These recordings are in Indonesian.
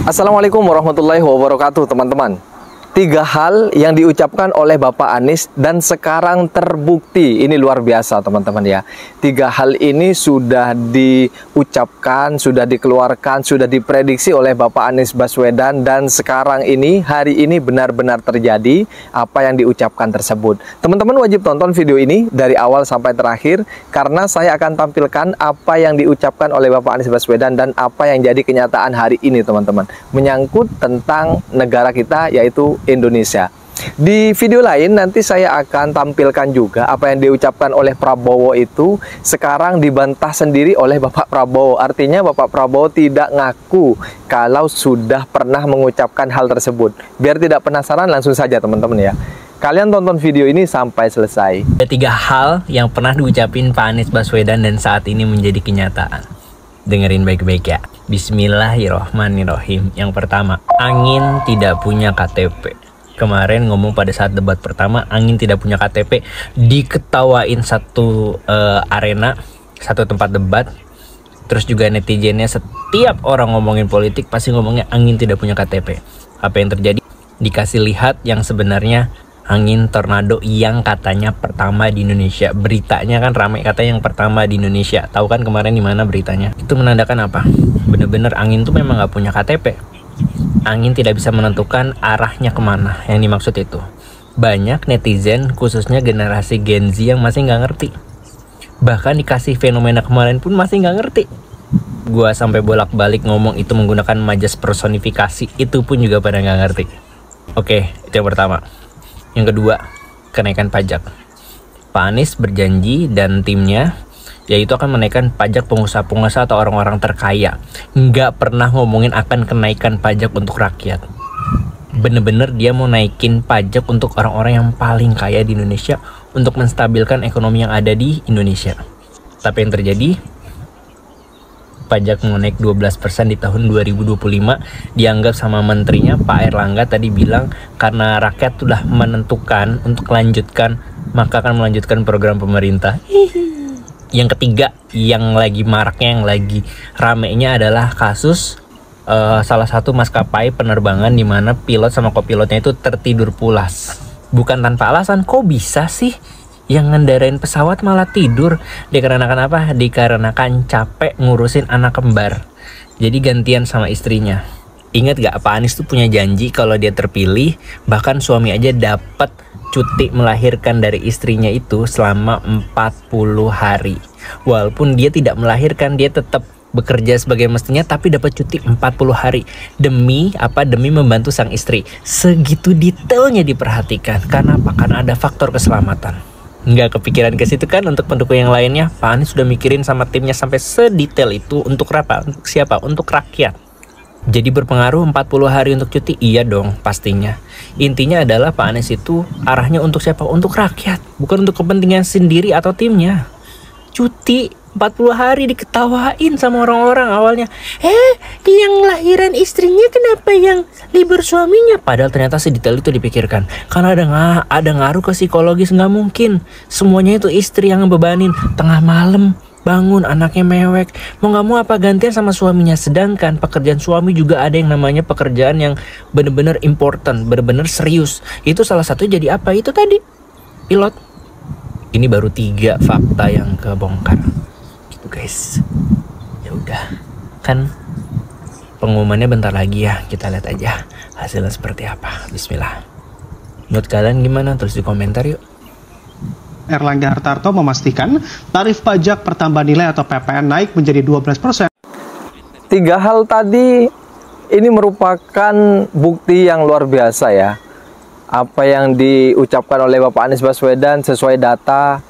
Assalamualaikum warahmatullahi wabarakatuh, teman-teman. 3 hal yang diucapkan oleh Bapak Anies dan sekarang terbukti. Ini luar biasa, teman-teman ya. 3 hal ini sudah diucapkan, sudah dikeluarkan, sudah diprediksi oleh Bapak Anies Baswedan, dan sekarang ini, hari ini benar-benar terjadi apa yang diucapkan tersebut. Teman-teman wajib tonton video ini dari awal sampai terakhir, karena saya akan tampilkan apa yang diucapkan oleh Bapak Anies Baswedan dan apa yang jadi kenyataan hari ini, teman-teman, menyangkut tentang negara kita, yaitu Indonesia. Di video lain nanti saya akan tampilkan juga apa yang diucapkan oleh Prabowo itu sekarang dibantah sendiri oleh Bapak Prabowo. Artinya Bapak Prabowo tidak ngaku kalau sudah pernah mengucapkan hal tersebut. Biar tidak penasaran, langsung saja teman-teman ya. Kalian tonton video ini sampai selesai. Ada 3 hal yang pernah diucapin Pak Anies Baswedan dan saat ini menjadi kenyataan. Dengerin baik-baik ya. Bismillahirrohmanirrohim. Yang pertama, angin tidak punya KTP. Kemarin ngomong pada saat debat pertama, angin tidak punya KTP. Diketawain satu arena, satu tempat debat. Terus juga netizennya, setiap orang ngomongin politik pasti ngomongnya angin tidak punya KTP. Apa yang terjadi? Dikasih lihat yang sebenarnya angin tornado yang katanya pertama di Indonesia. Beritanya kan ramai katanya yang pertama di Indonesia. Tahu kan kemarin di mana beritanya? Itu menandakan apa? Bener-bener angin tuh memang nggak punya KTP. Angin tidak bisa menentukan arahnya kemana. Yang dimaksud itu, banyak netizen khususnya generasi Gen Z yang masih nggak ngerti. Bahkan dikasih fenomena kemarin pun masih nggak ngerti. Gua sampai bolak-balik ngomong itu menggunakan majas personifikasi, itu pun juga pada nggak ngerti. Oke, itu yang pertama. Yang kedua, kenaikan pajak. Pak Anies berjanji dan timnya yaitu akan menaikkan pajak pengusaha-pengusaha atau orang-orang terkaya. Nggak pernah ngomongin akan kenaikan pajak untuk rakyat. Bener-bener dia mau naikin pajak untuk orang-orang yang paling kaya di Indonesia untuk menstabilkan ekonomi yang ada di Indonesia. Tapi yang terjadi, pajak mau naik 12% di tahun 2025. Dianggap sama menterinya Pak Erlangga tadi bilang karena rakyat sudah menentukan untuk melanjutkan, maka akan melanjutkan program pemerintah. Yang ketiga, yang lagi maraknya, yang lagi ramenya adalah kasus salah satu maskapai penerbangan di mana pilot sama kopilotnya itu tertidur pulas. Bukan tanpa alasan, kok bisa sih yang ngendarain pesawat malah tidur? Dikarenakan apa? Dikarenakan capek ngurusin anak kembar. Jadi gantian sama istrinya. Ingat gak, Pak Anies tuh punya janji kalau dia terpilih, bahkan suami aja dapat cuti melahirkan dari istrinya itu selama 40 hari. Walaupun dia tidak melahirkan, dia tetap bekerja sebagai mestinya, tapi dapat cuti 40 hari. Demi apa? Demi membantu sang istri. Segitu detailnya diperhatikan. Karena apa? Karena ada faktor keselamatan. Nggak kepikiran ke situ kan untuk pendukung yang lainnya? Pak Anies sudah mikirin sama timnya sampai sedetail itu. Untuk apa? Untuk siapa? Untuk rakyat. Jadi berpengaruh 40 hari untuk cuti? Iya dong, pastinya. Intinya adalah Pak Anies itu arahnya untuk siapa? Untuk rakyat. Bukan untuk kepentingan sendiri atau timnya. Cuti 40 hari diketawain sama orang-orang awalnya. Yang lahiran istrinya kenapa yang libur suaminya? Padahal ternyata sedetail itu dipikirkan. Karena ada ngaruh ke psikologis. Nggak mungkin semuanya itu istri yang ngebebanin. Tengah malam bangun, anaknya mewek, mau nggak mau apa gantian sama suaminya. Sedangkan pekerjaan suami juga ada yang namanya pekerjaan yang bener-bener important, bener-bener serius. Itu salah satu jadi apa? Itu tadi, pilot. Ini baru 3 fakta yang kebongkar gitu guys. Ya udah, kan pengumumannya bentar lagi ya. Kita lihat aja hasilnya seperti apa. Bismillah. Menurut kalian gimana? Terus di komentar yuk. Erlangga Hartarto memastikan tarif pajak pertambahan nilai atau PPN naik menjadi 12%. 3 hal tadi ini merupakan bukti yang luar biasa ya. Apa yang diucapkan oleh Bapak Anies Baswedan sesuai data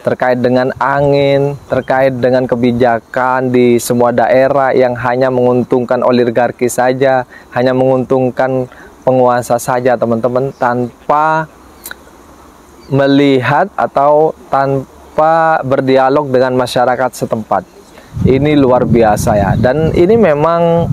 terkait dengan angin, terkait dengan kebijakan di semua daerah yang hanya menguntungkan oligarki saja, hanya menguntungkan penguasa saja, teman-teman, tanpa melihat atau tanpa berdialog dengan masyarakat setempat. Ini luar biasa ya. Dan ini memang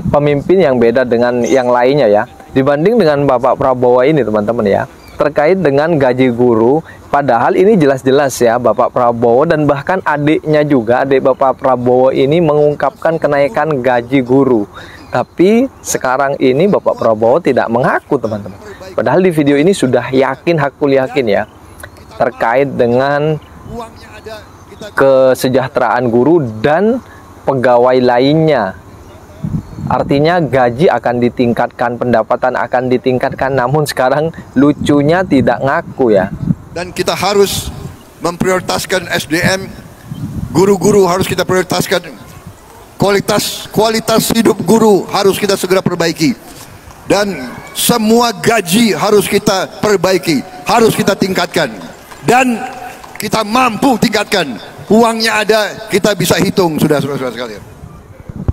pemimpin yang beda dengan yang lainnya ya. Dibanding dengan Bapak Prabowo ini, teman-teman ya. terkait dengan gaji guru. Padahal ini jelas-jelas ya Bapak Prabowo dan bahkan adiknya juga, adik Bapak Prabowo ini mengungkapkan kenaikan gaji guru. Tapi sekarang ini Bapak Prabowo tidak mengaku, teman-teman. Padahal di video ini sudah yakin, hakul yakin ya, terkait dengan kesejahteraan guru dan pegawai lainnya. Artinya gaji akan ditingkatkan, pendapatan akan ditingkatkan, namun sekarang lucunya tidak ngaku ya. Dan kita harus memprioritaskan SDM, guru-guru harus kita prioritaskan. Kualitas hidup guru harus kita segera perbaiki. Dan semua gaji harus kita perbaiki, harus kita tingkatkan. Dan kita mampu tingkatkan. Uangnya ada, kita bisa hitung, sudah sekalian.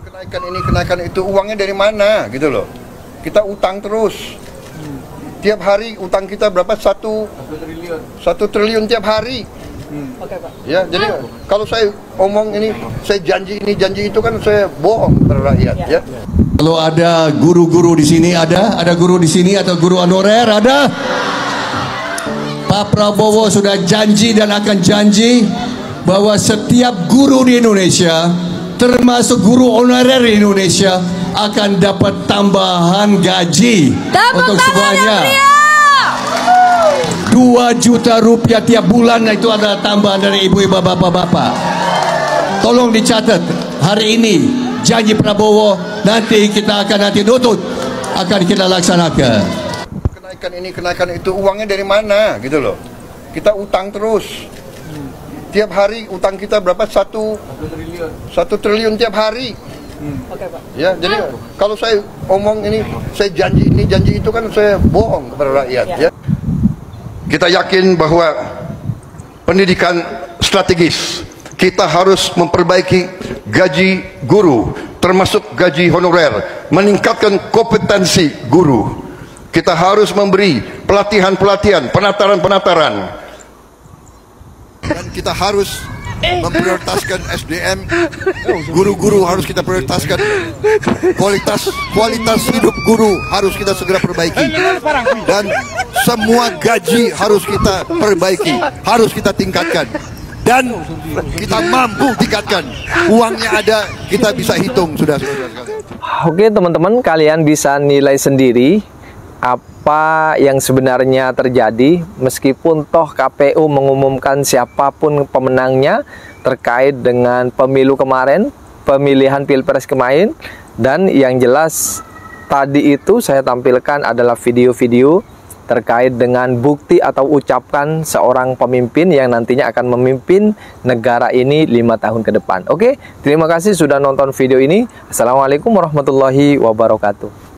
Kenaikan ini, kenaikan itu, uangnya dari mana gitu loh. Kita utang terus. Tiap hari utang kita berapa? 1 triliun tiap hari. Oke, Pak. Ya, jadi kalau saya omong ini, saya janji ini, janji itu, kan saya bohong kepada rakyat ya. Kalau ada guru-guru di sini, ada guru di sini atau guru honorer ada? Pak Prabowo sudah janji dan akan janji bahwa setiap guru di Indonesia, termasuk guru honorer di Indonesia, akan dapat tambahan gaji untuk semuanya. 2 juta rupiah tiap bulan, itu adalah tambahan dari ibu-ibu, bapak-bapak. Tolong dicatat hari ini janji Prabowo, nanti kita akan nutut, akan kita laksanakan. Kenaikan ini, kenaikan itu, uangnya dari mana gitu loh. Kita utang terus. Tiap hari utang kita berapa? 1 triliun tiap hari. Oke, Pak. Ya, jadi kalau saya omong ini, saya janji ini, janji itu, kan saya bohong kepada rakyat ya. Kita yakin bahwa pendidikan strategis, kita harus memperbaiki gaji guru, termasuk gaji honorer, meningkatkan kompetensi guru. Kita harus memberi pelatihan-pelatihan, penataran-penataran. Dan kita harus memprioritaskan SDM, guru-guru harus kita prioritaskan. Kualitas hidup guru harus kita segera perbaiki. Dan semua gaji harus kita perbaiki, harus kita tingkatkan. Dan kita mampu tingkatkan. Uangnya ada, kita bisa hitung, sudah. Oke teman-teman, kalian bisa nilai sendiri apa yang sebenarnya terjadi, meskipun toh KPU mengumumkan siapapun pemenangnya terkait dengan pemilu kemarin, pemilihan pilpres kemarin. Dan yang jelas tadi itu saya tampilkan adalah video-video terkait dengan bukti atau ucapan seorang pemimpin yang nantinya akan memimpin negara ini 5 tahun ke depan. Oke, terima kasih sudah nonton video ini. Assalamualaikum warahmatullahi wabarakatuh.